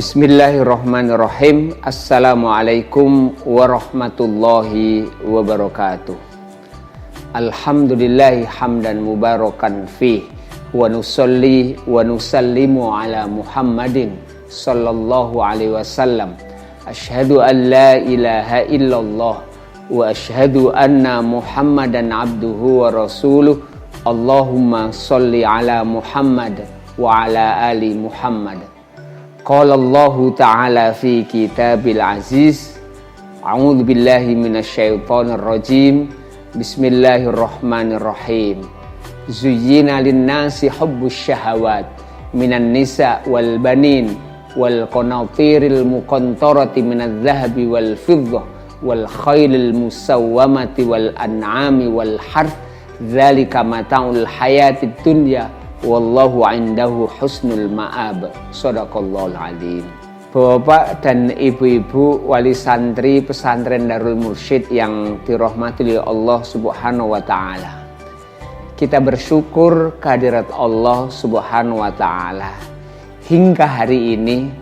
Bismillahirrahmanirrahim. Assalamualaikum warahmatullahi wabarakatuh. Alhamdulillahi hamdan mubarakan fih. Wa nusalli wa nusallimu ala Muhammadin sallallahu alaihi wasallam. Asyhadu an la ilaha illallah wa asyhadu anna Muhammadan abduhu wa rasuluh. Allahumma salli ala Muhammad wa ala ali Muhammad. Qala Allah Ta'ala fi kitabil aziz. A'udzu billahi minasyaitonir rajim. Bismillahirrahmanirrahim. Zuyyina lin-nasi hubbus syahawat minan nisa wal banin wal qanatiril muqantarati minadh dhahabi wal fiddah wal khailil musawwamati wal an'ami wal harth. Dzalika mata'ul hayatid dunya wallahu indahu husnul ma'ab. Shadaqallahul azim. Bapak dan ibu-ibu wali santri pesantren Darul Mursyid yang dirahmati oleh Allah Subhanahu wa taala. Kita bersyukur kehadirat Allah Subhanahu wa taala. Hingga hari ini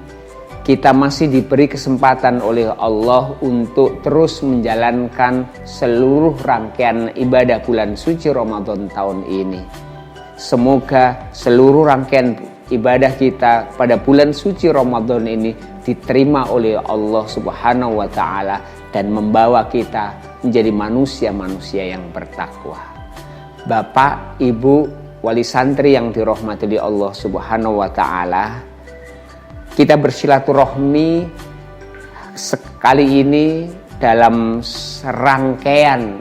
kita masih diberi kesempatan oleh Allah untuk terus menjalankan seluruh rangkaian ibadah bulan suci Ramadan tahun ini. Semoga seluruh rangkaian ibadah kita pada bulan suci Ramadan ini diterima oleh Allah Subhanahu wa taala dan membawa kita menjadi manusia-manusia yang bertakwa. Bapak, Ibu, wali santri yang dirahmati oleh Allah Subhanahu wa taala, kita bersilaturahmi sekali ini dalam rangkaian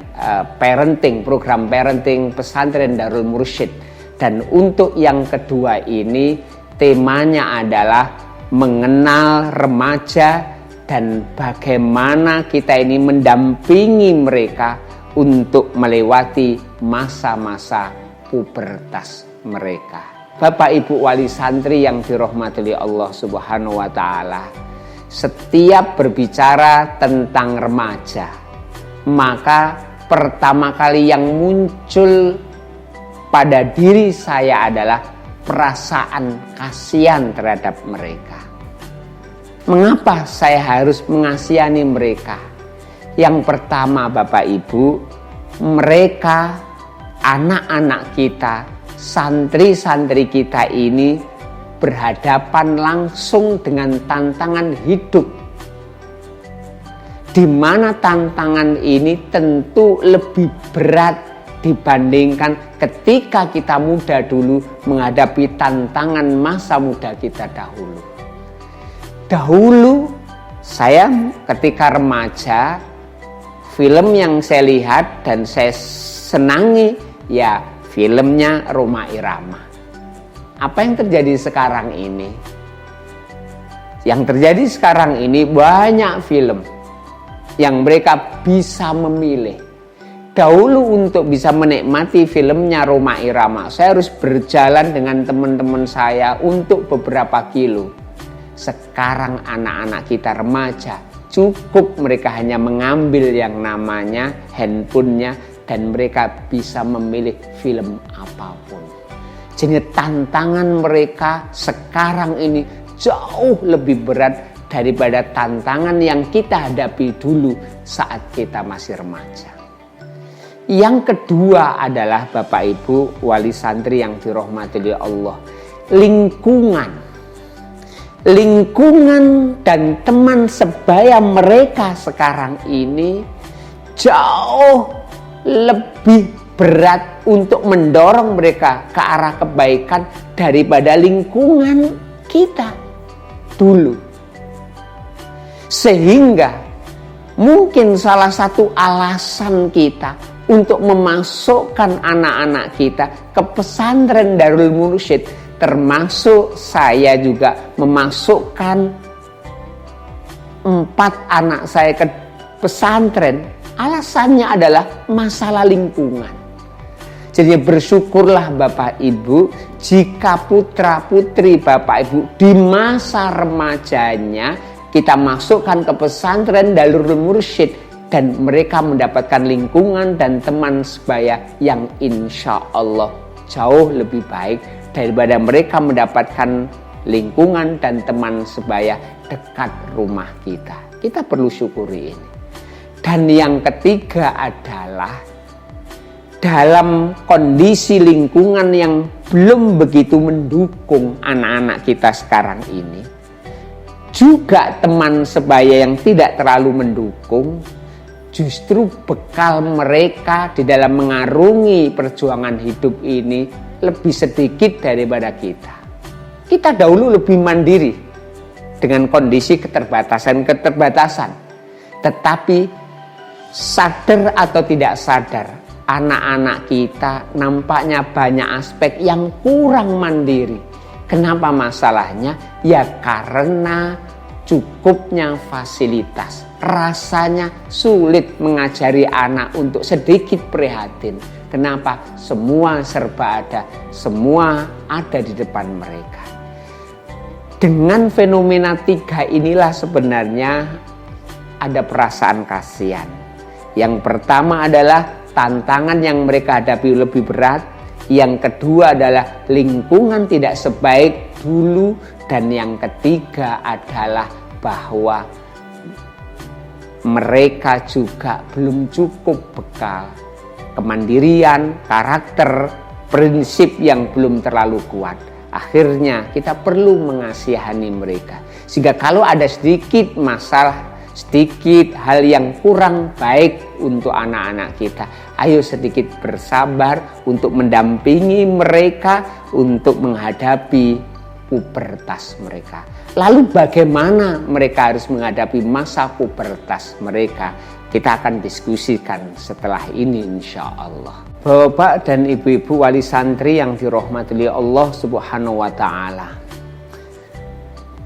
program parenting pesantren Darul Mursyid. Dan untuk yang kedua ini temanya adalah mengenal remaja dan bagaimana kita ini mendampingi mereka untuk melewati masa-masa pubertas mereka. Bapak Ibu wali santri yang dirahmati oleh Allah Subhanahu wa taala, setiap berbicara tentang remaja, maka pertama kali yang muncul pada diri saya adalah perasaan kasihan terhadap mereka. Mengapa saya harus mengasihani mereka? Yang pertama Bapak Ibu, mereka, anak-anak kita, santri-santri kita ini berhadapan langsung dengan tantangan hidup, di mana tantangan ini tentu lebih berat dibandingkan ketika kita muda dulu menghadapi tantangan masa muda kita dahulu. Dahulu saya ketika remaja, film yang saya lihat dan saya senangi ya filmnya Rhoma Irama. Apa yang terjadi sekarang ini? Yang terjadi sekarang ini banyak film yang mereka bisa memilih. Dahulu untuk bisa menikmati filmnya Rhoma Irama, saya harus berjalan dengan teman-teman saya untuk beberapa kilo. Sekarang anak-anak kita remaja, cukup mereka hanya mengambil yang namanya handphonenya dan mereka bisa memilih film apapun. Jadi tantangan mereka sekarang ini jauh lebih berat daripada tantangan yang kita hadapi dulu saat kita masih remaja. Yang kedua adalah Bapak Ibu wali santri yang dirahmati oleh Allah, lingkungan dan teman sebaya mereka sekarang ini jauh lebih berat untuk mendorong mereka ke arah kebaikan daripada lingkungan kita dulu. Sehingga mungkin salah satu alasan kita untuk memasukkan anak-anak kita ke pesantren Darul Mursyid, termasuk saya juga memasukkan 4 anak saya ke pesantren, alasannya adalah masalah lingkungan. Jadi bersyukurlah Bapak Ibu jika putra-putri Bapak Ibu di masa remajanya kita masukkan ke pesantren Darul Mursyid dan mereka mendapatkan lingkungan dan teman sebaya yang insya Allah jauh lebih baik daripada mereka mendapatkan lingkungan dan teman sebaya dekat rumah kita. Kita perlu syukuri ini. Dan yang ketiga adalah dalam kondisi lingkungan yang belum begitu mendukung anak-anak kita sekarang ini, juga teman sebaya yang tidak terlalu mendukung, justru bekal mereka di dalam mengarungi perjuangan hidup ini lebih sedikit daripada kita. Kita dahulu lebih mandiri dengan kondisi keterbatasan. Tetapi sadar atau tidak sadar, anak-anak kita nampaknya banyak aspek yang kurang mandiri. Kenapa masalahnya? Ya karena cukupnya fasilitas. Rasanya sulit mengajari anak untuk sedikit prihatin. Kenapa? Semua serba ada, semua ada di depan mereka. Dengan fenomena tiga inilah sebenarnya ada perasaan kasihan. Yang pertama adalah tantangan yang mereka hadapi lebih berat. Yang kedua adalah lingkungan tidak sebaik dulu. Dan yang ketiga adalah bahwa mereka juga belum cukup bekal kemandirian, karakter, prinsip yang belum terlalu kuat. Akhirnya kita perlu mengasihani mereka. Sehingga kalau ada sedikit masalah, sedikit hal yang kurang baik untuk anak-anak kita, ayo sedikit bersabar untuk mendampingi mereka untuk menghadapi pubertas mereka. Lalu bagaimana mereka harus menghadapi masa pubertas mereka? Kita akan diskusikan setelah ini insya Allah. Bapak dan ibu-ibu wali santri yang dirahmati Allah Subhanahu wa ta'ala.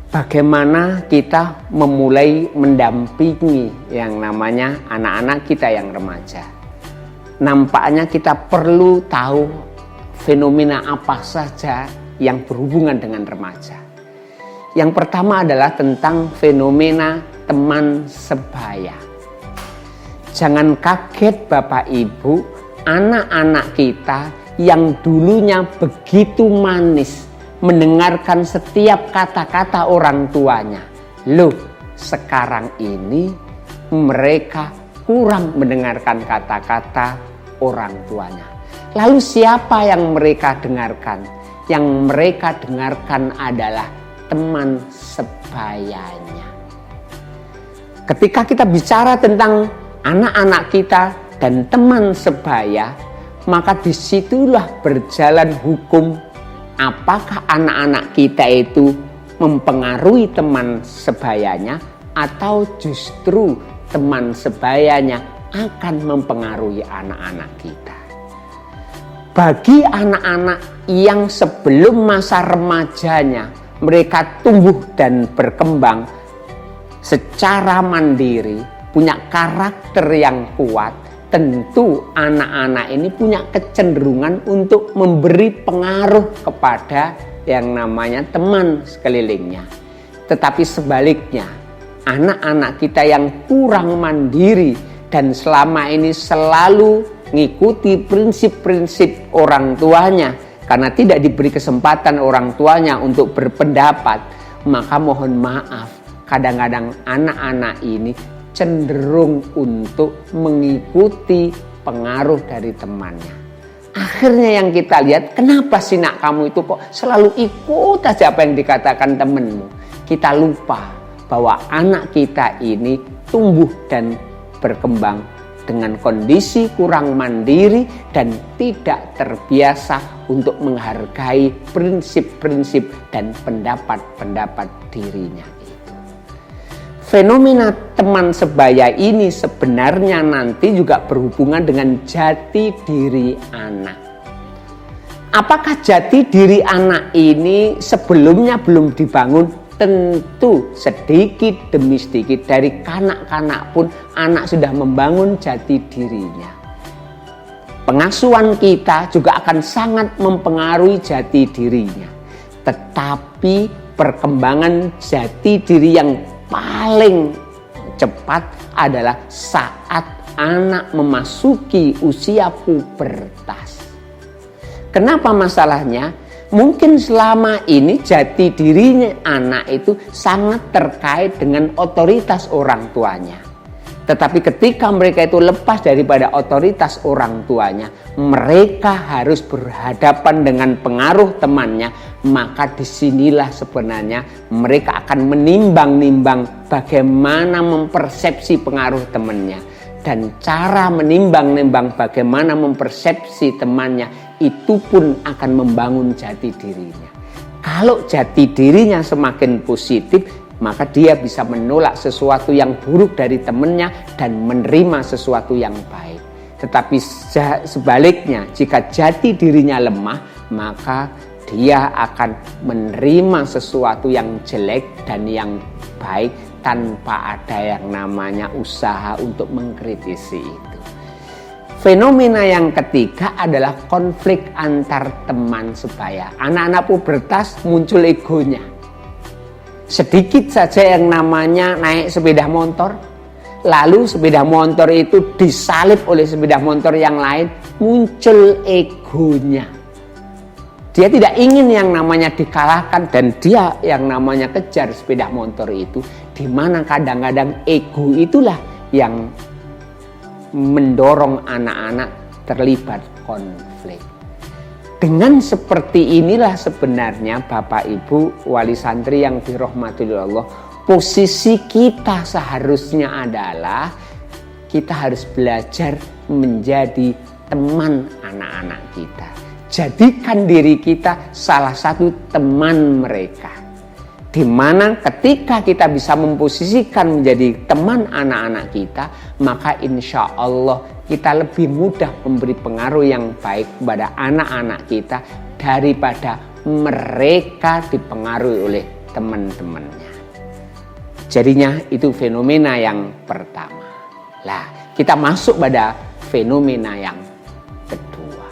Bagaimana kita memulai mendampingi yang namanya anak-anak kita yang remaja. Nampaknya kita perlu tahu fenomena apa saja yang berhubungan dengan remaja. Yang pertama adalah tentang fenomena teman sebaya. Jangan kaget Bapak Ibu, anak-anak kita yang dulunya begitu manis mendengarkan setiap kata-kata orang tuanya. Loh, sekarang ini mereka kurang mendengarkan kata-kata orang tuanya. Lalu siapa yang mereka dengarkan? Yang mereka dengarkan adalah teman sebayanya. Ketika kita bicara tentang anak-anak kita dan teman sebaya, maka disitulah berjalan hukum apakah anak-anak kita itu mempengaruhi teman sebayanya atau justru teman sebayanya akan mempengaruhi anak-anak kita. Bagi anak-anak yang sebelum masa remajanya mereka tumbuh dan berkembang secara mandiri, punya karakter yang kuat, tentu anak-anak ini punya kecenderungan untuk memberi pengaruh kepada yang namanya teman sekelilingnya. Tetapi sebaliknya, anak-anak kita yang kurang mandiri dan selama ini selalu mengikuti prinsip-prinsip orang tuanya karena tidak diberi kesempatan orang tuanya untuk berpendapat, maka mohon maaf, kadang-kadang anak-anak ini cenderung untuk mengikuti pengaruh dari temannya. Akhirnya yang kita lihat, kenapa sih nak kamu itu kok selalu ikut aja apa yang dikatakan temanmu? Kita lupa bahwa anak kita ini tumbuh dan berkembang dengan kondisi kurang mandiri dan tidak terbiasa untuk menghargai prinsip-prinsip dan pendapat-pendapat dirinya. Fenomena teman sebaya ini sebenarnya nanti juga berhubungan dengan jati diri anak. Apakah jati diri anak ini sebelumnya belum dibangun? Tentu sedikit demi sedikit dari kanak-kanak pun anak sudah membangun jati dirinya. Pengasuhan kita juga akan sangat mempengaruhi jati dirinya. Tetapi perkembangan jati diri yang paling cepat adalah saat anak memasuki usia pubertas. Kenapa masalahnya? Mungkin selama ini jati dirinya anak itu sangat terkait dengan otoritas orang tuanya. Tetapi ketika mereka itu lepas daripada otoritas orang tuanya, mereka harus berhadapan dengan pengaruh temannya, maka disinilah sebenarnya mereka akan menimbang-nimbang bagaimana mempersepsi pengaruh temannya. Dan cara menimbang-nimbang bagaimana mempersepsi temannya itu pun akan membangun jati dirinya. Kalau jati dirinya semakin positif, maka dia bisa menolak sesuatu yang buruk dari temannya dan menerima sesuatu yang baik. Tetapi sebaliknya, jika jati dirinya lemah, maka dia akan menerima sesuatu yang jelek dan yang baik tanpa ada yang namanya usaha untuk mengkritisi itu. Fenomena yang ketiga adalah konflik antar teman sebaya. Anak-anak pubertas muncul egonya. Sedikit saja yang namanya naik sepeda motor, lalu sepeda motor itu disalip oleh sepeda motor yang lain, muncul egonya. Dia tidak ingin yang namanya dikalahkan dan dia yang namanya kejar sepeda motor itu, di mana kadang-kadang ego itulah yang mendorong anak-anak terlibat konflik. Dengan seperti inilah sebenarnya Bapak Ibu wali santri yang dirahmati Allah, posisi kita seharusnya adalah kita harus belajar menjadi teman anak-anak kita. Jadikan diri kita salah satu teman mereka. Di mana ketika kita bisa memposisikan menjadi teman anak-anak kita, maka insya Allah kita lebih mudah memberi pengaruh yang baik kepada anak-anak kita daripada mereka dipengaruhi oleh teman-temannya. Jadinya itu fenomena yang pertama. Lah, kita masuk pada fenomena yang kedua.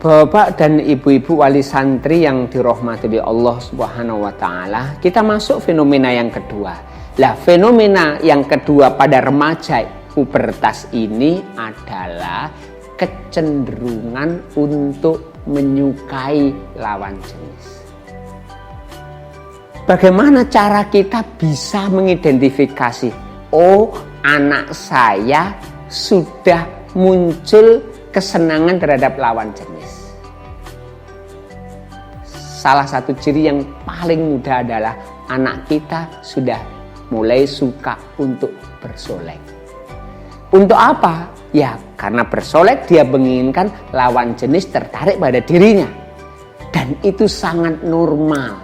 Bapak dan ibu-ibu wali santri yang dirahmati oleh Allah Subhanahu wa taala, kita masuk fenomena yang kedua. Lah, fenomena yang kedua pada remaja pubertas ini adalah kecenderungan untuk menyukai lawan jenis. Bagaimana cara kita bisa mengidentifikasi, oh anak saya sudah muncul kesenangan terhadap lawan jenis. Salah satu ciri yang paling mudah adalah anak kita sudah mulai suka untuk bersolek. Untuk apa? Ya karena bersolek dia menginginkan lawan jenis tertarik pada dirinya. Dan itu sangat normal.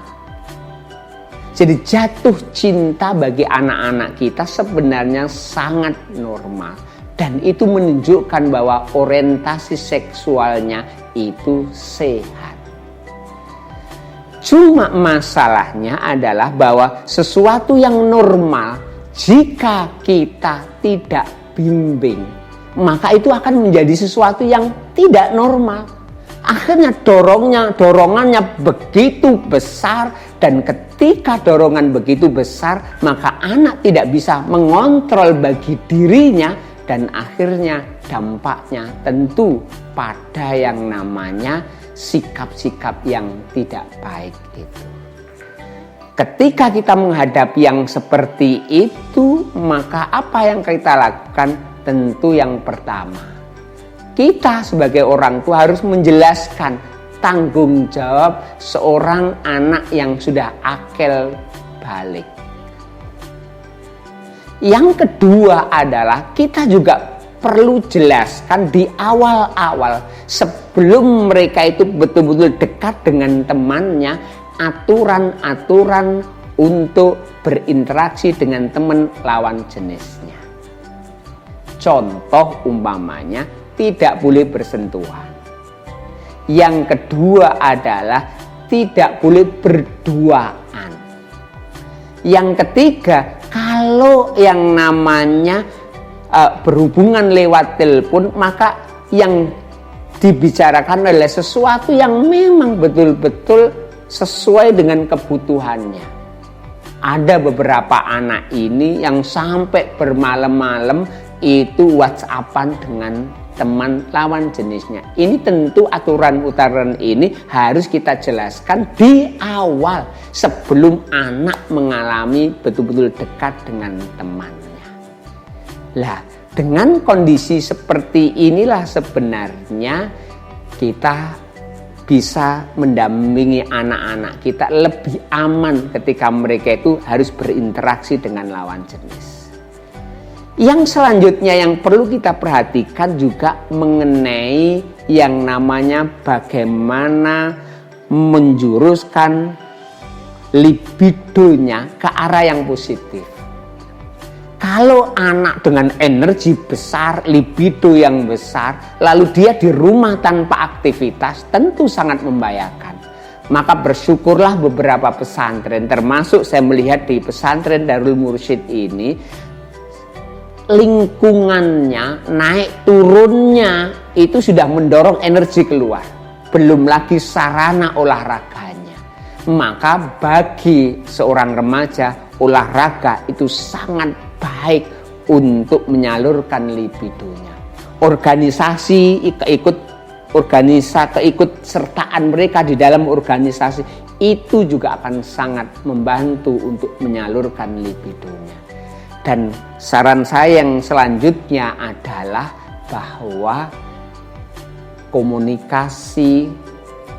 Jadi jatuh cinta bagi anak-anak kita sebenarnya sangat normal. Dan itu menunjukkan bahwa orientasi seksualnya itu sehat. Cuma masalahnya adalah bahwa sesuatu yang normal jika kita tidak bimbing, maka itu akan menjadi sesuatu yang tidak normal. Akhirnya dorongannya begitu besar, dan ketika dorongan begitu besar, maka anak tidak bisa mengontrol bagi dirinya, dan akhirnya dampaknya tentu pada yang namanya sikap-sikap yang tidak baik itu. Ketika kita menghadapi yang seperti itu, maka apa yang kita lakukan? Tentu yang pertama, kita sebagai orang tua harus menjelaskan tanggung jawab seorang anak yang sudah akil balik. Yang kedua adalah kita juga perlu jelaskan di awal-awal sebelum mereka itu betul-betul dekat dengan temannya, aturan-aturan untuk berinteraksi dengan teman lawan jenisnya. Contoh umpamanya tidak boleh bersentuhan. Yang kedua adalah tidak boleh berduaan. Yang ketiga, kalau yang namanya berhubungan lewat telepon, maka yang dibicarakan adalah sesuatu yang memang betul-betul sesuai dengan kebutuhannya. Ada beberapa anak ini yang sampai bermalam-malam itu WhatsAppan dengan teman lawan jenisnya. Ini tentu aturan-aturan ini harus kita jelaskan di awal sebelum anak mengalami betul-betul dekat dengan temannya. Lah, dengan kondisi seperti inilah sebenarnya kita bisa mendampingi anak-anak kita lebih aman ketika mereka itu harus berinteraksi dengan lawan jenis. Yang selanjutnya yang perlu kita perhatikan juga mengenai yang namanya bagaimana menjuruskan libidonya ke arah yang positif. Kalau anak dengan energi besar, libido yang besar, lalu dia di rumah tanpa aktivitas, tentu sangat membahayakan. Maka bersyukurlah beberapa pesantren, termasuk saya melihat di pesantren Darul Mursyid ini, lingkungannya, naik turunnya itu sudah mendorong energi keluar. Belum lagi sarana olahraganya. Maka bagi seorang remaja, olahraga itu sangat baik untuk menyalurkan libidonya. Keikutsertaan mereka di dalam organisasi itu juga akan sangat membantu untuk menyalurkan libidonya. Dan saran saya yang selanjutnya adalah bahwa komunikasi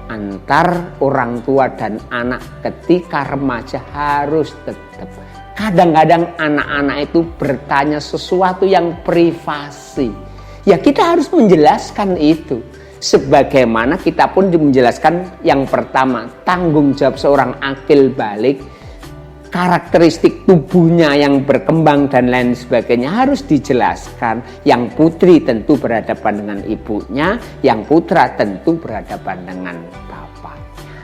antar orang tua dan anak ketika remaja harus tetap. Kadang-kadang anak-anak itu bertanya sesuatu yang privasi. Ya kita harus menjelaskan itu. Sebagaimana kita pun menjelaskan yang pertama, tanggung jawab seorang akil balik, karakteristik tubuhnya yang berkembang dan lain sebagainya harus dijelaskan. Yang putri tentu berhadapan dengan ibunya, yang putra tentu berhadapan dengan bapaknya.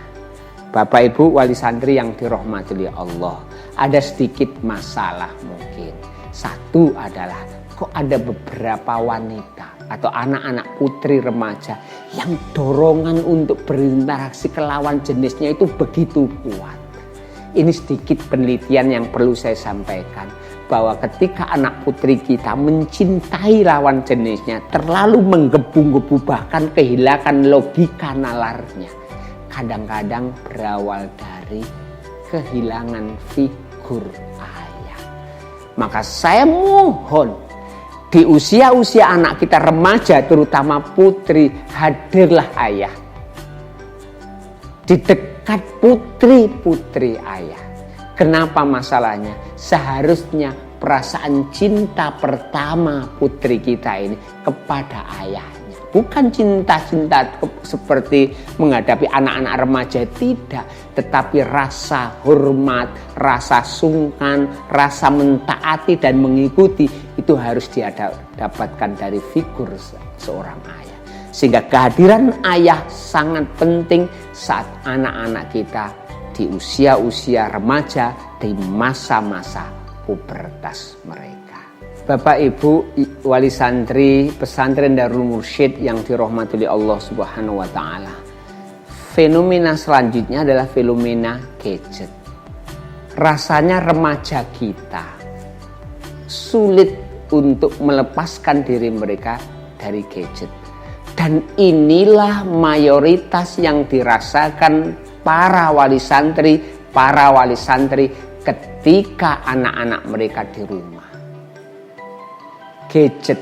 Bapak Ibu wali santri yang dirahmati Allah, ada sedikit masalah mungkin. Satu adalah kok ada beberapa wanita atau anak-anak putri remaja yang dorongan untuk berinteraksi ke lawan jenisnya itu begitu kuat. Ini sedikit penelitian yang perlu saya sampaikan, bahwa ketika anak putri kita mencintai lawan jenisnya, terlalu menggebu-gebu bahkan kehilangan logika nalarnya, kadang-kadang berawal dari kehilangan figur ayah. Maka saya mohon, di usia-usia anak kita remaja terutama putri, hadirlah ayah. Di dekat putri-putri ayah. Kenapa masalahnya? Seharusnya perasaan cinta pertama putri kita ini kepada ayahnya. Bukan cinta-cinta seperti menghadapi anak-anak remaja, tidak. Tetapi rasa hormat, rasa sungkan, rasa mentaati dan mengikuti itu harus dia dapatkan dari figur seorang ayah. Sehingga kehadiran ayah sangat penting saat anak-anak kita di usia-usia remaja, di masa-masa pubertas mereka. Bapak Ibu wali santri pesantren Darul Mursyid yang dirahmati Allah Subhanahu wa taala. Fenomena selanjutnya adalah fenomena gadget. Rasanya remaja kita sulit untuk melepaskan diri mereka dari gadget. Dan inilah mayoritas yang dirasakan para wali santri ketika anak-anak mereka di rumah. Gadget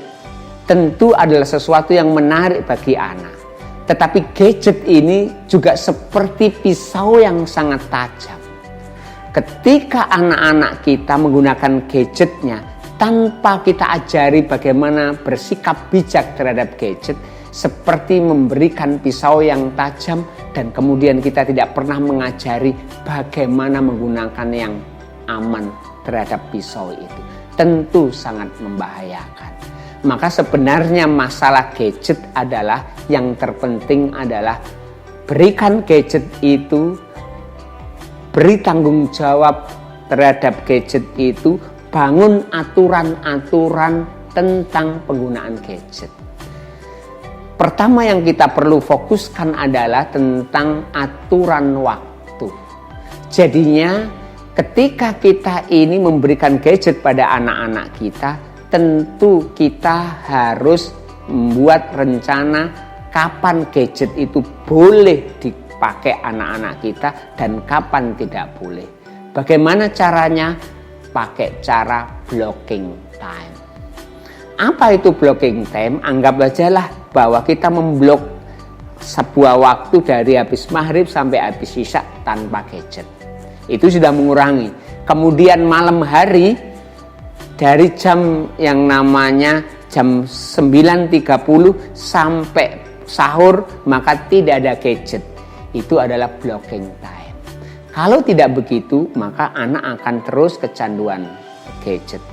tentu adalah sesuatu yang menarik bagi anak. Tetapi gadget ini juga seperti pisau yang sangat tajam. Ketika anak-anak kita menggunakan gadgetnya tanpa kita ajari bagaimana bersikap bijak terhadap gadget, seperti memberikan pisau yang tajam dan kemudian kita tidak pernah mengajari bagaimana menggunakan yang aman terhadap pisau itu. Tentu sangat membahayakan. Maka sebenarnya masalah gadget adalah yang terpenting adalah berikan gadget itu, beri tanggung jawab terhadap gadget itu, bangun aturan-aturan tentang penggunaan gadget. Pertama yang kita perlu fokuskan adalah tentang aturan waktu. Jadinya ketika kita ini memberikan gadget pada anak-anak kita, tentu kita harus membuat rencana kapan gadget itu boleh dipakai anak-anak kita dan kapan tidak boleh. Bagaimana caranya? Pakai cara blocking time. Apa itu blocking time? Anggap aja lah bahwa kita memblok sebuah waktu dari habis maghrib sampai habis isya tanpa gadget. Itu sudah mengurangi. Kemudian malam hari dari jam yang namanya jam 9.30 sampai sahur maka tidak ada gadget. Itu adalah blocking time. Kalau tidak begitu, maka anak akan terus kecanduan gadget.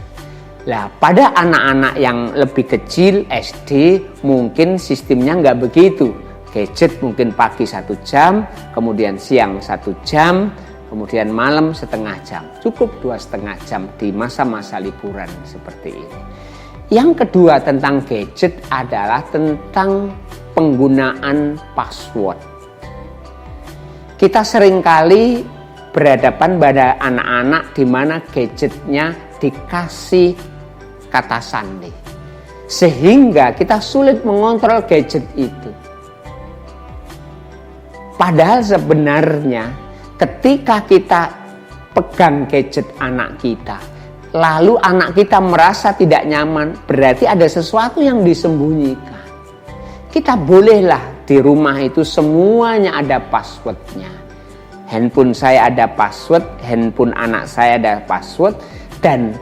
Nah, pada anak-anak yang lebih kecil, SD, mungkin sistemnya nggak begitu. Gadget mungkin pagi 1 jam, kemudian siang 1 jam, kemudian malam setengah jam. Cukup 2,5 jam di masa-masa liburan seperti ini. Yang kedua tentang gadget adalah tentang penggunaan password. Kita seringkali berhadapan pada anak-anak di mana gadgetnya dikasih kata sandi. Sehingga kita sulit mengontrol gadget itu. Padahal sebenarnya ketika kita pegang gadget anak kita, lalu anak kita merasa tidak nyaman, berarti ada sesuatu yang disembunyikan. Kita bolehlah di rumah itu semuanya ada passwordnya. Handphone saya ada password, handphone anak saya ada password, dan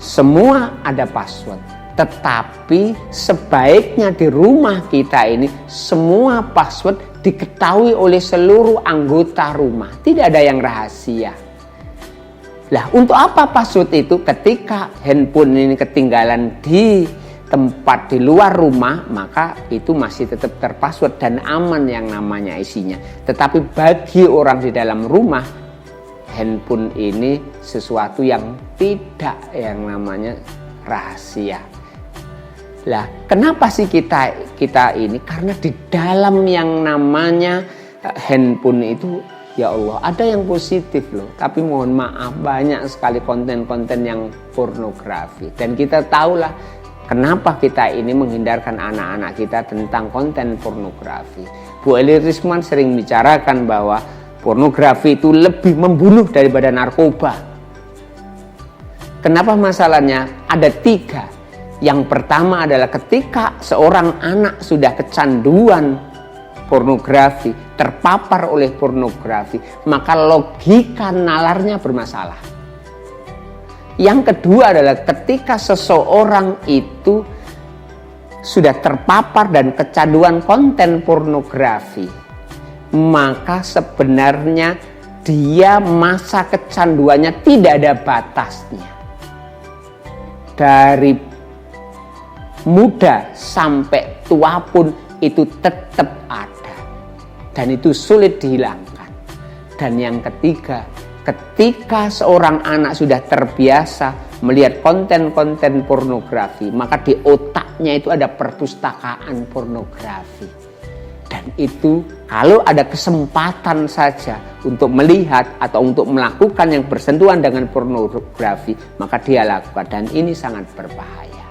semua ada password. Tetapi sebaiknya di rumah kita ini semua password diketahui oleh seluruh anggota rumah. Tidak ada yang rahasia. Lah, untuk apa password itu? Ketika handphone ini ketinggalan di tempat di luar rumah, maka itu masih tetap terpassword dan aman yang namanya isinya. Tetapi bagi orang di dalam rumah, handphone ini sesuatu yang tidak yang namanya rahasia. Lah, kenapa sih kita ini? Karena di dalam yang namanya handphone itu, ya Allah, ada yang positif loh. Tapi mohon maaf, banyak sekali konten-konten yang pornografi. Dan kita tahulah kenapa kita ini menghindarkan anak-anak kita tentang konten pornografi. Bu Eli Risman sering bicarakan bahwa pornografi itu lebih membunuh daripada narkoba. Kenapa masalahnya? Ada 3. Yang pertama adalah ketika seorang anak sudah kecanduan pornografi, terpapar oleh pornografi, maka logika nalarnya bermasalah. Yang kedua adalah ketika seseorang itu sudah terpapar dan kecanduan konten pornografi, maka sebenarnya dia masa kecanduannya tidak ada batasnya. Dari muda sampai tua pun itu tetap ada. Dan itu sulit dihilangkan. Dan yang ketiga, ketika seorang anak sudah terbiasa melihat konten-konten pornografi, maka di otaknya itu ada perpustakaan pornografi. Dan itu kalau ada kesempatan saja untuk melihat atau untuk melakukan yang bersentuhan dengan pornografi, maka dia lakukan. Dan ini sangat berbahaya.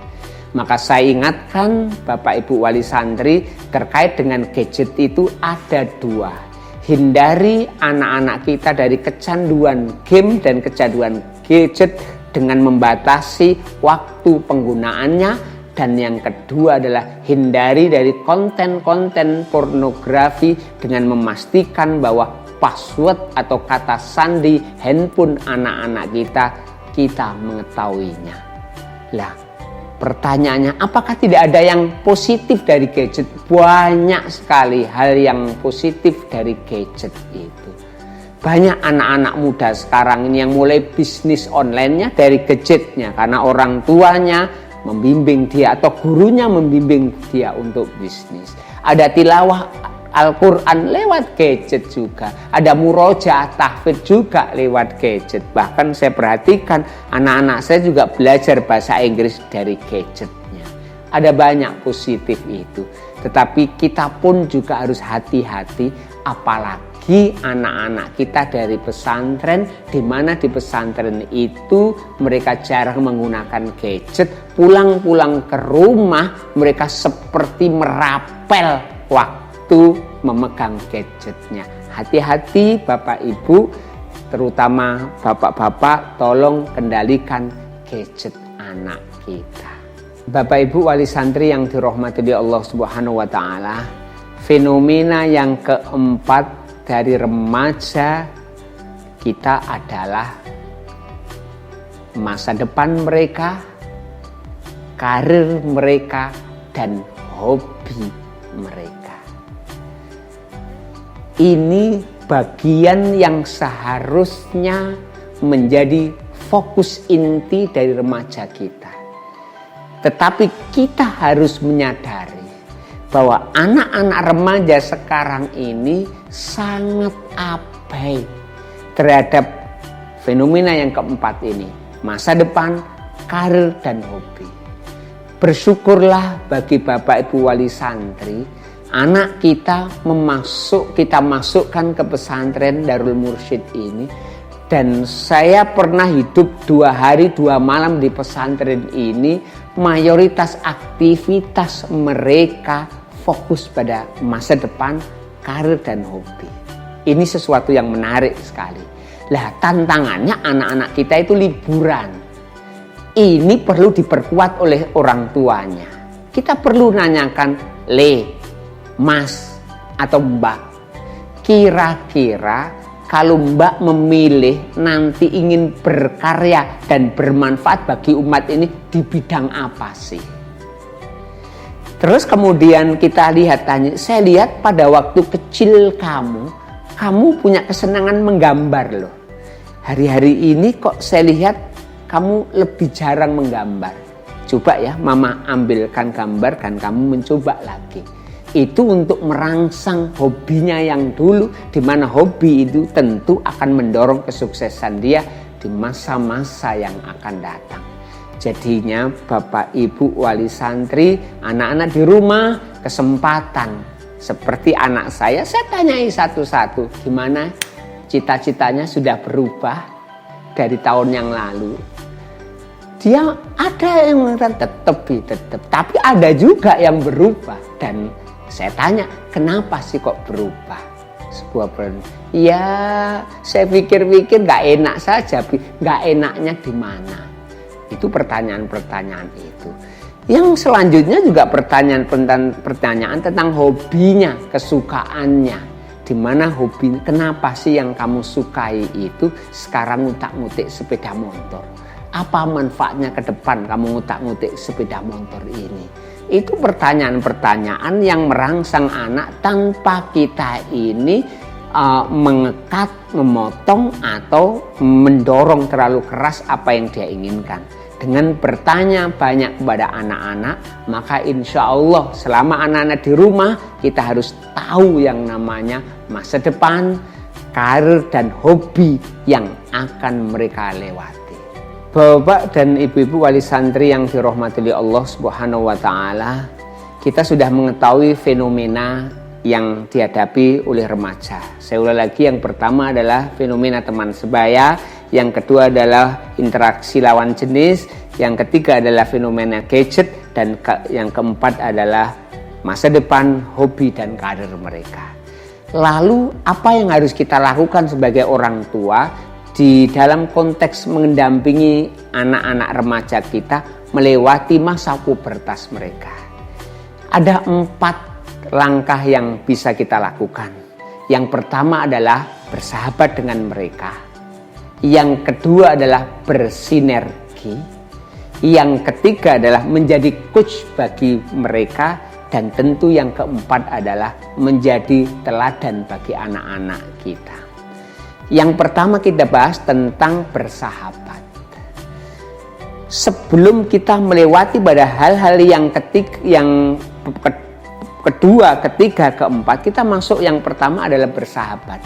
Maka saya ingatkan Bapak Ibu Wali Santri terkait dengan gadget itu ada 2. Hindari anak-anak kita dari kecanduan game dan kecanduan gadget dengan membatasi waktu penggunaannya. Dan yang kedua adalah hindari dari konten-konten pornografi dengan memastikan bahwa password atau kata sandi handphone anak-anak kita mengetahuinya. Lah, pertanyaannya, apakah tidak ada yang positif dari gadget? Banyak sekali hal yang positif dari gadget itu. Banyak anak-anak muda sekarang ini yang mulai bisnis online-nya dari gadgetnya. Karena orang tuanya membimbing dia atau gurunya membimbing dia untuk bisnis. Ada tilawah Al-Quran lewat gadget juga. Ada murojaah tahfidz juga lewat gadget. Bahkan saya perhatikan anak-anak saya juga belajar bahasa Inggris dari gadgetnya. Ada banyak positif itu. Tetapi kita pun juga harus hati-hati, apalagi bagi anak-anak kita dari pesantren, di mana di pesantren itu mereka jarang menggunakan gadget. Pulang-pulang ke rumah mereka seperti merapel waktu memegang gadgetnya. Hati-hati Bapak Ibu, terutama bapak-bapak, tolong kendalikan gadget anak kita. Bapak Ibu wali santri yang dirahmati Allah Subhanahu wa taala, fenomena yang keempat dari remaja kita adalah masa depan mereka, karir mereka, dan hobi mereka. Ini bagian yang seharusnya menjadi fokus inti dari remaja kita. Tetapi kita harus menyadari bahwa anak-anak remaja sekarang ini sangat abai terhadap fenomena yang keempat ini. Masa depan, karir, dan hobi. Bersyukurlah bagi Bapak Ibu wali santri, anak kita masukkan ke pesantren Darul Mursyid ini. Dan saya pernah hidup 2 hari 2 malam di pesantren ini. Mayoritas aktivitas mereka fokus pada masa depan, karir, dan hobi. Ini sesuatu yang menarik sekali. Lah, tantangannya anak-anak kita itu liburan. Ini perlu diperkuat oleh orang tuanya. Kita perlu nanyakan, Mas atau Mbak, kira-kira kalau Mbak memilih nanti ingin berkarya dan bermanfaat bagi umat ini di bidang apa sih? Terus kemudian kita tanya, saya lihat pada waktu kecil kamu punya kesenangan menggambar loh. Hari-hari ini kok saya lihat kamu lebih jarang menggambar. Coba ya mama ambilkan gambar dan kamu mencoba lagi. Itu untuk merangsang hobinya yang dulu, di mana hobi itu tentu akan mendorong kesuksesan dia di masa-masa yang akan datang. Jadinya Bapak Ibu wali santri, anak-anak di rumah, kesempatan seperti anak saya tanyai satu-satu, gimana cita-citanya sudah berubah dari tahun yang lalu. Dia ada yang mengatakan tetap, tapi ada juga yang berubah. Dan saya tanya, kenapa sih kok berubah? Sebuah problem. Ya, saya pikir-pikir gak enak saja. Gak enaknya di mana? Itu pertanyaan-pertanyaan itu. Yang selanjutnya juga pertanyaan tentang hobinya, kesukaannya. Di mana hobi, kenapa sih yang kamu sukai itu sekarang ngutak-ngutik sepeda motor? Apa manfaatnya ke depan kamu ngutak-ngutik sepeda motor ini? Itu pertanyaan-pertanyaan yang merangsang anak tanpa kita ini mengekat, memotong atau mendorong terlalu keras apa yang dia inginkan. Dengan bertanya banyak kepada anak-anak, maka insya Allah selama anak-anak di rumah kita harus tahu yang namanya masa depan, karir, dan hobi yang akan mereka lewati. Bapak dan ibu-ibu wali santri yang dirahmati Allah Subhanahu wa taala, kita sudah mengetahui fenomena yang dihadapi oleh remaja. Saya ulang lagi, yang pertama adalah fenomena teman sebaya, yang kedua adalah interaksi lawan jenis, yang ketiga adalah fenomena gadget, dan yang keempat adalah masa depan, hobi, dan karir mereka. Lalu apa yang harus kita lakukan sebagai orang tua di dalam konteks mendampingi anak-anak remaja kita melewati masa pubertas mereka? Ada 4 langkah yang bisa kita lakukan. Yang pertama adalah bersahabat dengan mereka. Yang kedua adalah bersinergi. Yang ketiga adalah menjadi coach bagi mereka. Dan tentu yang keempat adalah menjadi teladan bagi anak-anak kita. Yang pertama kita bahas tentang bersahabat. Sebelum kita melewati pada hal-hal yang kedua, ketiga, keempat, kita masuk yang pertama adalah bersahabat.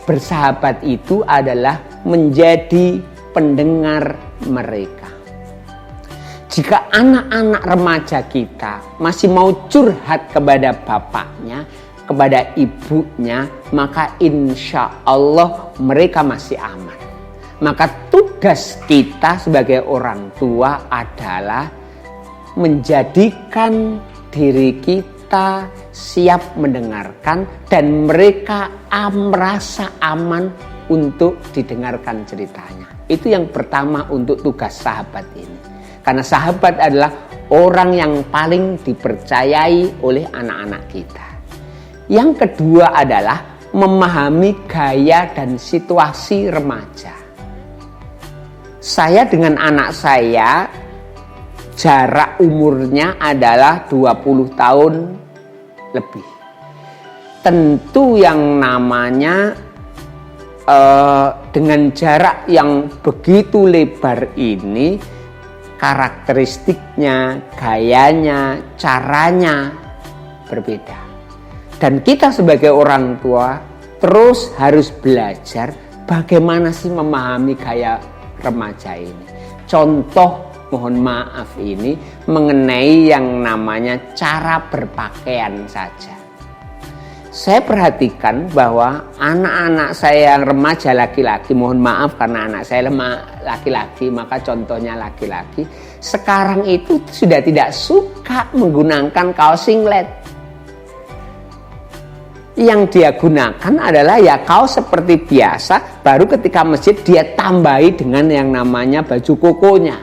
Bersahabat itu adalah menjadi pendengar mereka. Jika anak-anak remaja kita masih mau curhat kepada bapaknya, kepada ibunya, maka insya Allah mereka masih aman. Maka tugas kita sebagai orang tua adalah menjadikan diri kita siap mendengarkan dan mereka merasa aman untuk didengarkan ceritanya. Itu yang pertama untuk tugas sahabat ini. Karena sahabat adalah orang yang paling dipercayai oleh anak-anak kita. Yang kedua adalah memahami gaya dan situasi remaja. Saya dengan anak saya jarak umurnya adalah 20 tahun lebih. Tentu yang namanya dengan jarak yang begitu lebar ini, karakteristiknya, gayanya, caranya berbeda. Dan kita sebagai orang tua terus harus belajar bagaimana sih memahami gaya remaja ini. Contoh, mohon maaf ini mengenai yang namanya cara berpakaian saja. Saya perhatikan bahwa anak-anak saya yang remaja laki-laki, mohon maaf karena anak saya laki-laki, maka contohnya laki-laki, sekarang itu sudah tidak suka menggunakan kaos singlet. Yang dia gunakan adalah ya kaos seperti biasa, baru ketika masjid dia tambahi dengan yang namanya baju kokonya.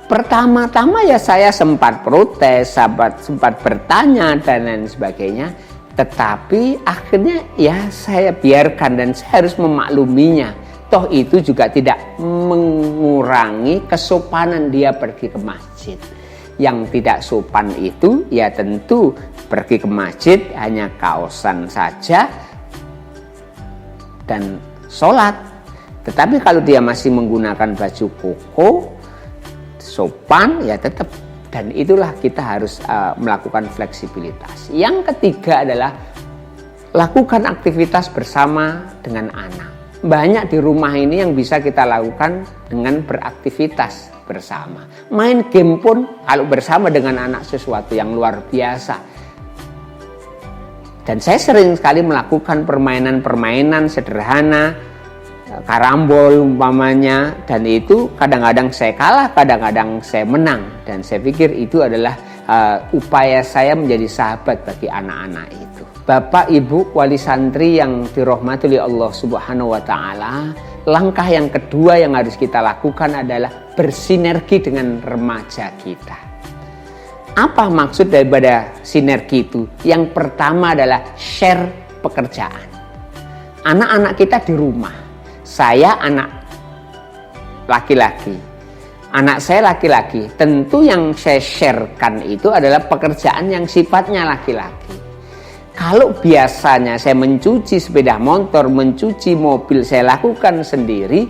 Pertama-tama ya saya sempat protes, sempat bertanya dan lain sebagainya. Tetapi akhirnya ya saya biarkan dan saya harus memakluminya. Toh itu juga tidak mengurangi kesopanan dia pergi ke masjid. Yang tidak sopan itu ya tentu pergi ke masjid hanya kaosan saja dan sholat. Tetapi kalau dia masih menggunakan baju koko, sopan ya tetap. Dan itulah kita harus melakukan fleksibilitas. Yang ketiga adalah lakukan aktivitas bersama dengan anak. Banyak di rumah ini yang bisa kita lakukan dengan beraktivitas bersama. Main game pun kalau bersama dengan anak sesuatu yang luar biasa. Dan saya sering sekali melakukan permainan-permainan sederhana, karambol umpamanya, dan itu kadang-kadang saya kalah, kadang-kadang saya menang. Dan saya pikir itu adalah upaya saya menjadi sahabat bagi anak-anak itu. Bapak, Ibu, wali santri yang dirahmati oleh Allah Subhanahu wa Ta'ala, langkah yang kedua yang harus kita lakukan adalah bersinergi dengan remaja kita. Apa maksud daripada sinergi itu? Yang pertama adalah share pekerjaan. Anak-anak kita di rumah. Saya anak laki-laki. Anak saya laki-laki. Tentu yang saya sharekan itu adalah pekerjaan yang sifatnya laki-laki. Kalau biasanya saya mencuci sepeda motor, mencuci mobil, saya lakukan sendiri,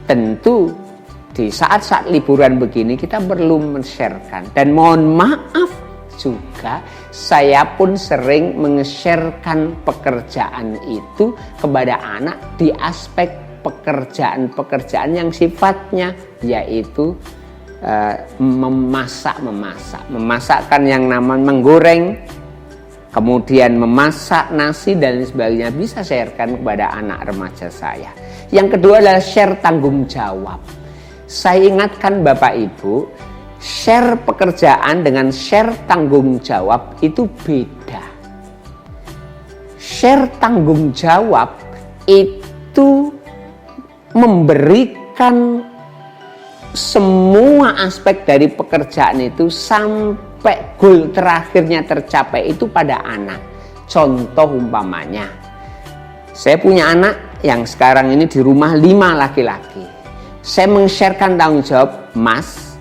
tentu di saat-saat liburan begini kita perlu men-sharekan. Dan mohon maaf juga, saya pun sering meng-sharekan pekerjaan itu kepada anak di aspek pekerjaan-pekerjaan yang sifatnya yaitu memasakkan yang namanya menggoreng, kemudian memasak nasi dan sebagainya, bisa sharekan kepada anak remaja saya. Yang kedua adalah share tanggung jawab. Saya ingatkan Bapak Ibu, share pekerjaan dengan share tanggung jawab itu beda. Share tanggung jawab itu memberikan semua aspek dari pekerjaan itu sampai goal terakhirnya tercapai itu pada anak. Contoh umpamanya, saya punya anak yang sekarang ini di rumah 5 laki-laki. Saya meng-sharekan tanggung jawab, Mas,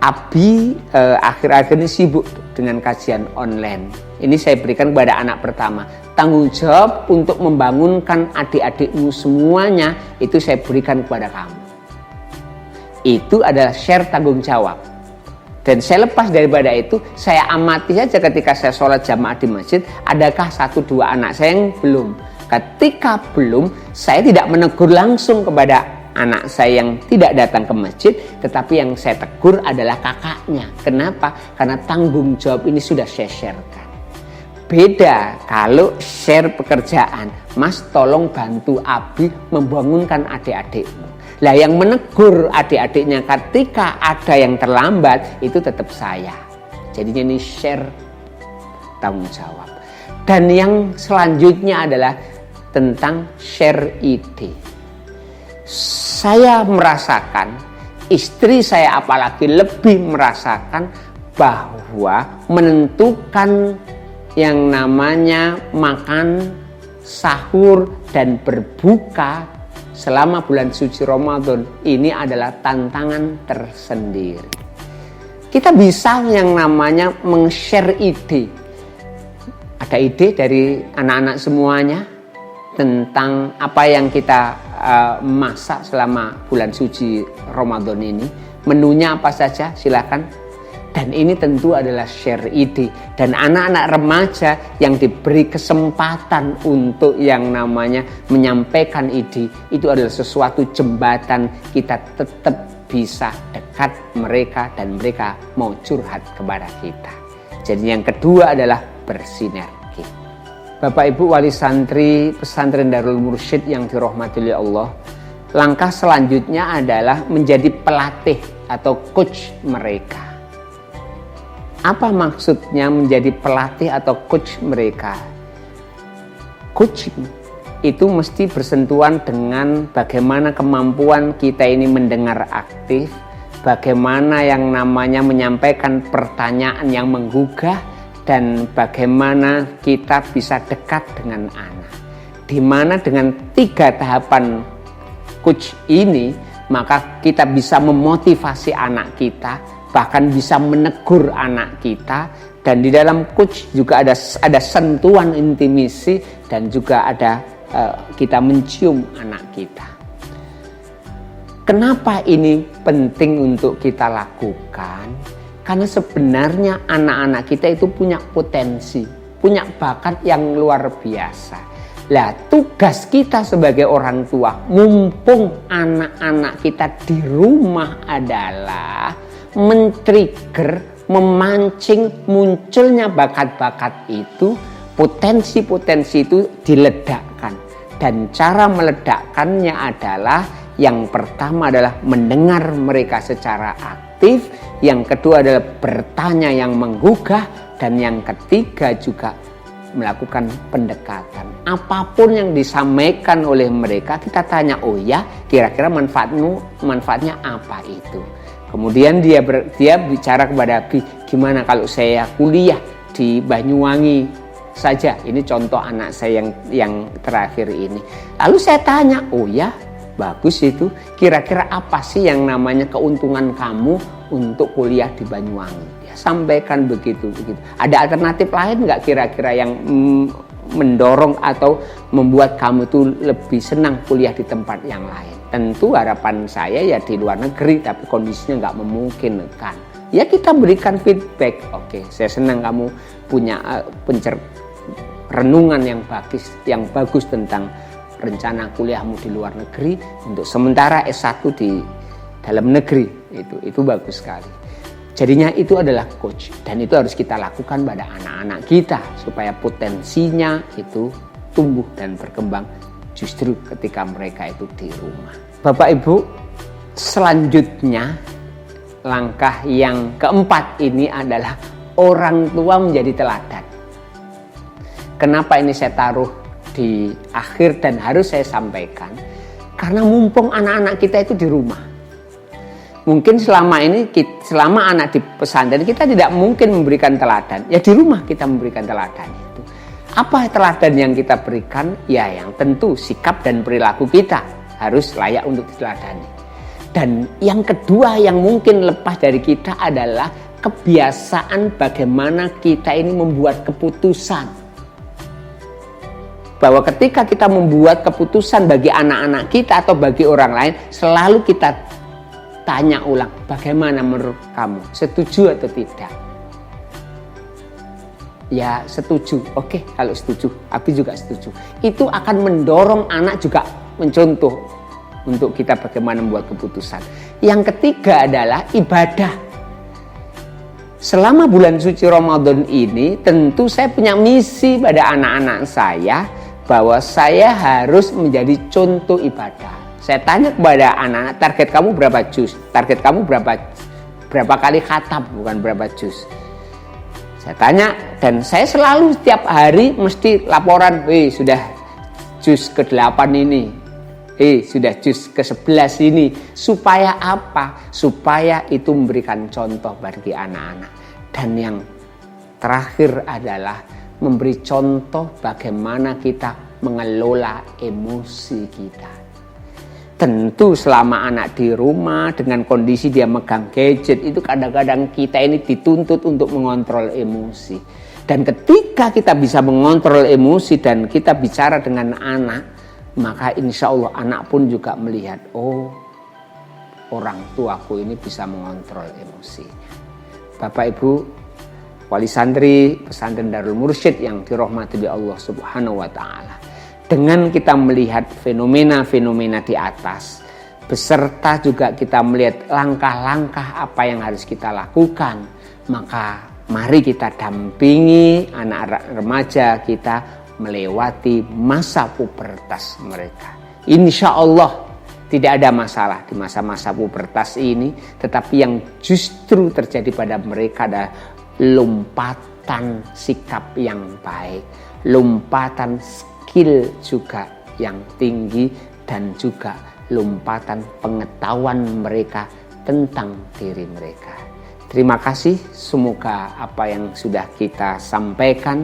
Abi akhir-akhir ini sibuk dengan kajian online. Ini saya berikan kepada anak pertama. Tanggung jawab untuk membangunkan adik-adikmu semuanya itu saya berikan kepada kamu. Itu adalah share tanggung jawab. Dan saya lepas daripada itu, saya amati saja ketika saya sholat jamaah di masjid, adakah 1-2 anak saya yang belum. Ketika belum, saya tidak menegur langsung kepada anak saya yang tidak datang ke masjid, tetapi yang saya tegur adalah kakaknya. Kenapa? Karena tanggung jawab ini sudah saya sharekan. Beda kalau share pekerjaan. Mas, tolong bantu Abi membangunkan adik-adikmu. Lah yang menegur adik-adiknya ketika ada yang terlambat itu tetap saya. Jadinya ini share tanggung jawab. Dan yang selanjutnya adalah tentang share ide. Saya merasakan, istri saya apalagi lebih merasakan bahwa menentukan yang namanya makan, sahur, dan berbuka selama bulan suci Ramadan ini adalah tantangan tersendiri. Kita bisa yang namanya meng-share ide. Ada ide dari anak-anak semuanya tentang apa yang kita masak selama bulan suci Ramadan ini. Menunya apa saja, silakan. Dan ini tentu adalah share ide. Dan anak-anak remaja yang diberi kesempatan untuk yang namanya menyampaikan ide, itu adalah sesuatu jembatan kita tetap bisa dekat mereka dan mereka mau curhat kepada kita. Jadi yang kedua adalah bersinergi. Bapak Ibu wali santri pesantren Darul Mursyid yang dirahmati oleh Allah, langkah selanjutnya adalah menjadi pelatih atau coach mereka. Apa maksudnya menjadi pelatih atau coach mereka? Coaching itu mesti bersentuhan dengan bagaimana kemampuan kita ini mendengar aktif, bagaimana yang namanya menyampaikan pertanyaan yang menggugah, dan bagaimana kita bisa dekat dengan anak. Di mana dengan 3 tahapan coach ini, maka kita bisa memotivasi anak kita, bahkan bisa menegur anak kita. Dan di dalam coach juga ada sentuhan intimisi dan juga ada kita mencium anak kita. Kenapa ini penting untuk kita lakukan? Karena sebenarnya anak-anak kita itu punya potensi, punya bakat yang luar biasa. Lah, tugas kita sebagai orang tua, mumpung anak-anak kita di rumah adalah men-trigger, memancing munculnya bakat-bakat itu, potensi-potensi itu diledakkan. Dan cara meledakkannya adalah yang pertama adalah mendengar mereka secara aktif, yang kedua adalah bertanya yang menggugah, dan yang ketiga juga melakukan pendekatan. Apapun yang disampaikan oleh mereka kita tanya, oh ya, kira-kira manfaatnya apa itu? Kemudian dia bicara kepada Abi, gimana kalau saya kuliah di Banyuwangi saja? Ini contoh anak saya yang terakhir ini. Lalu saya tanya, oh ya, bagus itu. Kira-kira apa sih yang namanya keuntungan kamu untuk kuliah di Banyuwangi? Ya, sampaikan begitu. Ada alternatif lain nggak kira-kira yang mendorong atau membuat kamu tuh lebih senang kuliah di tempat yang lain? Tentu harapan saya ya di luar negeri, tapi kondisinya nggak memungkinkan. Ya kita berikan feedback. Oke, saya senang kamu punya renungan yang bagus tentang rencana kuliahmu di luar negeri. Untuk sementara S1 di dalam negeri, itu bagus sekali. Jadinya itu adalah coach, dan itu harus kita lakukan pada anak-anak kita supaya potensinya itu tumbuh dan berkembang justru ketika mereka itu di rumah. Bapak Ibu, selanjutnya langkah yang keempat ini adalah orang tua menjadi teladan. Kenapa ini saya taruh di akhir dan harus saya sampaikan? Karena mumpung anak-anak kita itu di rumah. Mungkin selama anak di pesantren kita tidak mungkin memberikan teladan. Ya di rumah kita memberikan teladan itu. Apa teladan yang kita berikan? Ya yang tentu sikap dan perilaku kita harus layak untuk diteladani. Dan yang kedua yang mungkin lepas dari kita adalah kebiasaan bagaimana kita ini membuat keputusan. Bahwa ketika kita membuat keputusan bagi anak-anak kita atau bagi orang lain, selalu kita tanya ulang, bagaimana menurut kamu? Setuju atau tidak? Ya setuju, oke kalau setuju, Abi juga setuju. Itu akan mendorong anak juga mencontoh untuk kita bagaimana membuat keputusan. Yang ketiga adalah ibadah. selama bulan suci Ramadan ini tentu saya punya misi pada anak-anak saya bahwa saya harus menjadi contoh ibadah. Saya tanya kepada anak-anak, target kamu berapa juz? Target kamu berapa kali khatam, bukan berapa juz. Saya tanya, dan saya selalu setiap hari mesti laporan, sudah juz ke-8 ini, sudah juz ke-11 ini. Supaya apa? Supaya itu memberikan contoh bagi anak-anak. Dan yang terakhir adalah memberi contoh bagaimana kita mengelola emosi kita. Tentu selama anak di rumah dengan kondisi dia megang gadget, itu kadang-kadang kita ini dituntut untuk mengontrol emosi. Dan ketika kita bisa mengontrol emosi dan kita bicara dengan anak, maka insya Allah anak pun juga melihat, oh, orang tuaku ini bisa mengontrol emosinya. Bapak Ibu, wali santri pesantren Darul Mursyid yang dirahmati Allah Subhanahu wa taala. Dengan kita melihat fenomena-fenomena di atas, beserta juga kita melihat langkah-langkah apa yang harus kita lakukan, maka mari kita dampingi anak remaja kita melewati masa pubertas mereka. Insya Allah tidak ada masalah di masa-masa pubertas ini, tetapi yang justru terjadi pada mereka adalah lompatan sikap yang baik, lompatan skill juga yang tinggi, dan juga lompatan pengetahuan mereka tentang diri mereka. Terima kasih, semoga apa yang sudah kita sampaikan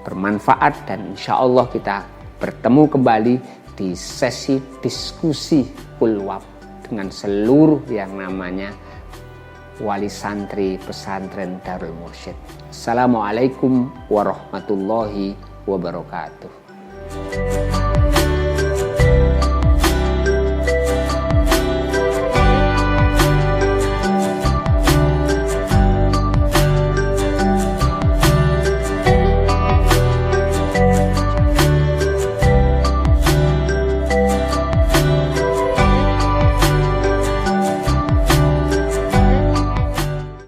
bermanfaat dan insya Allah kita bertemu kembali di sesi diskusi kulwab dengan seluruh yang namanya wali santri pesantren Darul Mursyid. Assalamualaikum warahmatullahi wabarakatuh.